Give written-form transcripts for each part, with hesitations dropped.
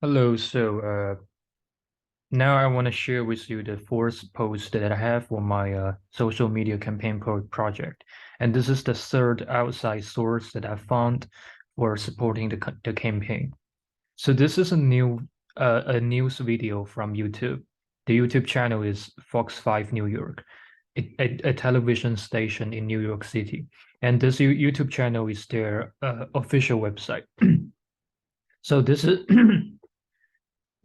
Hello. Now I want to share with you the fourth post that I have for my social media campaign project. And this is the third outside source that I found for supporting the campaign. So this is a news video from YouTube. The YouTube channel is Fox 5 New York, a television station in New York City. And this YouTube channel is their official website. So this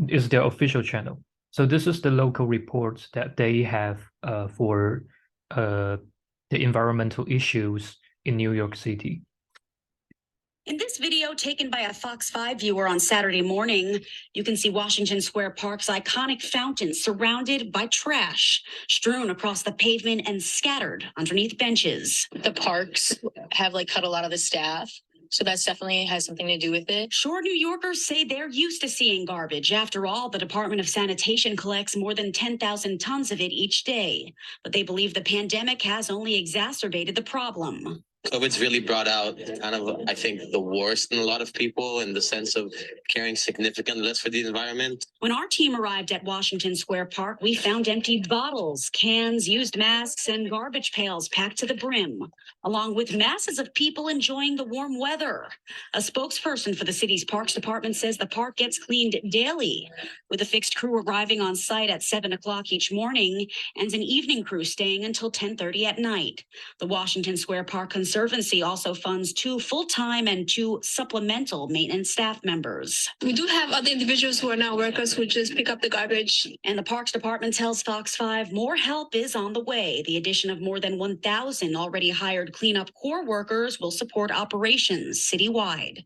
is their official channel. So this is the local reports that they have for uh, the environmental issues in New York City. In this video taken by a Fox 5 viewer on Saturday morning, you can see Washington Square Park's iconic fountain surrounded by trash, strewn across the pavement and scattered underneath benches. The parks have cut a lot of the staff. So that's definitely has something to do with it. Sure, New Yorkers say they're used to seeing garbage. After all, the Department of Sanitation collects more than 10,000 tons of it each day. But they believe the pandemic has only exacerbated the problem. COVID's really brought out kind of, I think, the worst in a lot of people in the sense of caring significantly less for the environment. When our team arrived at Washington Square Park, we found empty bottles, cans, used masks, and garbage pails packed to the brim, along with masses of people enjoying the warm weather. A spokesperson for the city's Parks Department says the park gets cleaned daily, with a fixed crew arriving on site at 7 o'clock each morning and an evening crew staying until 10:30 at night. The Washington Square Park Conservancy also funds 2 full-time and 2 supplemental maintenance staff members. We do have other individuals who are now workers who just pick up the garbage. And the Parks Department tells Fox 5 more help is on the way. The addition of more than 1,000 already hired cleanup corps workers will support operations citywide.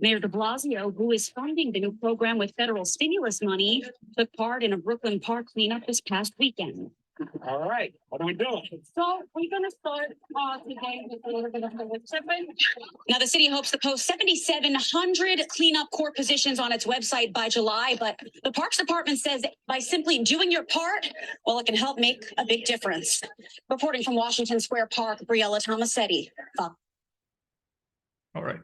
Mayor de Blasio, who is funding the new program with federal stimulus money, took part in a Brooklyn Park cleanup this past weekend. All right, what are we doing? So we're going to start today with a little bit of the shipping. Now, the city hopes to post 7,700 cleanup corps positions on its website by July, but the Parks Department says that by simply doing your part, well, it can help make a big difference. Reporting from Washington Square Park, Briella Tomasetti. All right.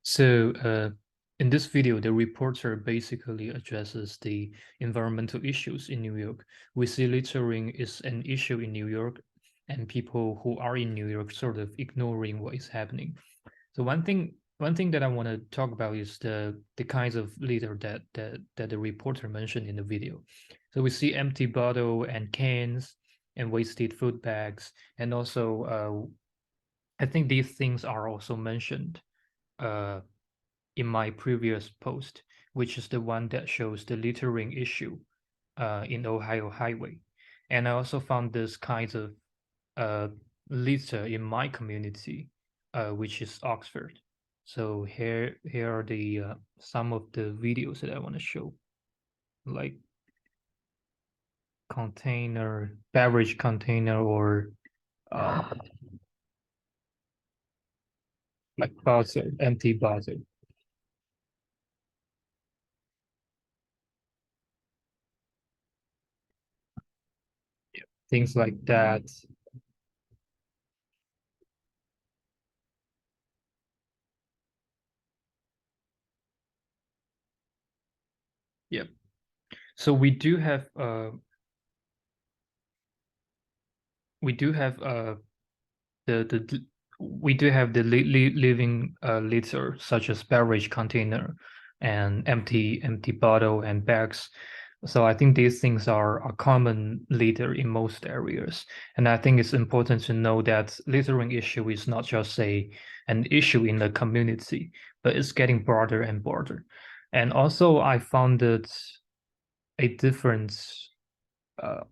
So in this video, the reporter basically addresses the environmental issues in New York. We see littering is an issue in New York, and people who are in New York sort of ignoring what is happening. So one thing that I want to talk about is the kinds of litter that the reporter mentioned in the video. So we see empty bottle and cans and wasted food bags, and also I think these things are also mentioned in my previous post, which is the one that shows the littering issue in Ohio Highway. And I also found this kinds of litter in my community, which is Oxford. So here are the some of the videos that I want to show, like beverage container, or like bottle, empty bottle. Yeah, things like that. Yep. So we do have the living litter, such as beverage container and empty bottle and bags. So I think these things are a common litter in most areas. And I think it's important to know that littering issue is not just an issue in the community, but it's getting broader and broader. And also I found it a difference, an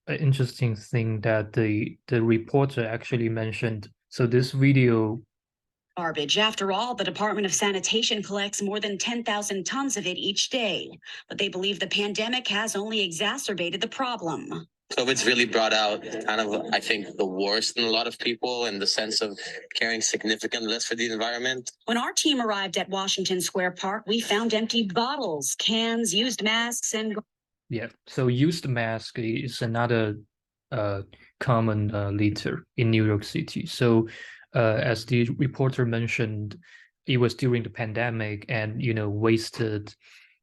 interesting thing that the reporter actually mentioned. So this video. Garbage. After all, the Department of Sanitation collects more than 10,000 tons of it each day. But they believe the pandemic has only exacerbated the problem. COVID's really brought out kind of, I think, the worst in a lot of people in the sense of caring significantly less for the environment. When our team arrived at Washington Square Park, we found empty bottles, cans, used masks, and... Yeah, so used mask is another common litter in New York City. So as the reporter mentioned, it was during the pandemic, and wasted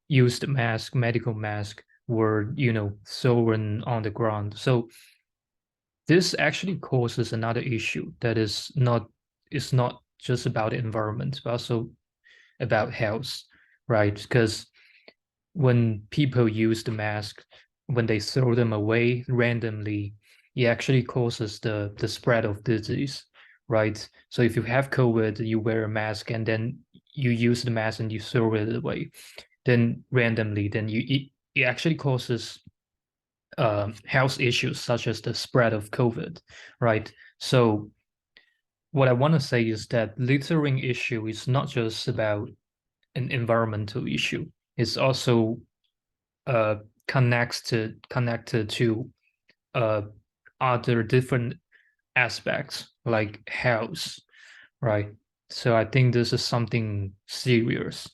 used mask, medical mask were thrown on the ground. So this actually causes another issue that is not just about the environment, but also about health, right? Because when people use the mask, when they throw them away randomly, it actually causes the spread of disease, right? So if you have COVID, you wear a mask and then you use the mask and you throw it away, then randomly, then it actually causes health issues such as the spread of COVID, right? So what I want to say is that littering issue is not just about an environmental issue. It's also connected to other different aspects like health, right? So I think this is something serious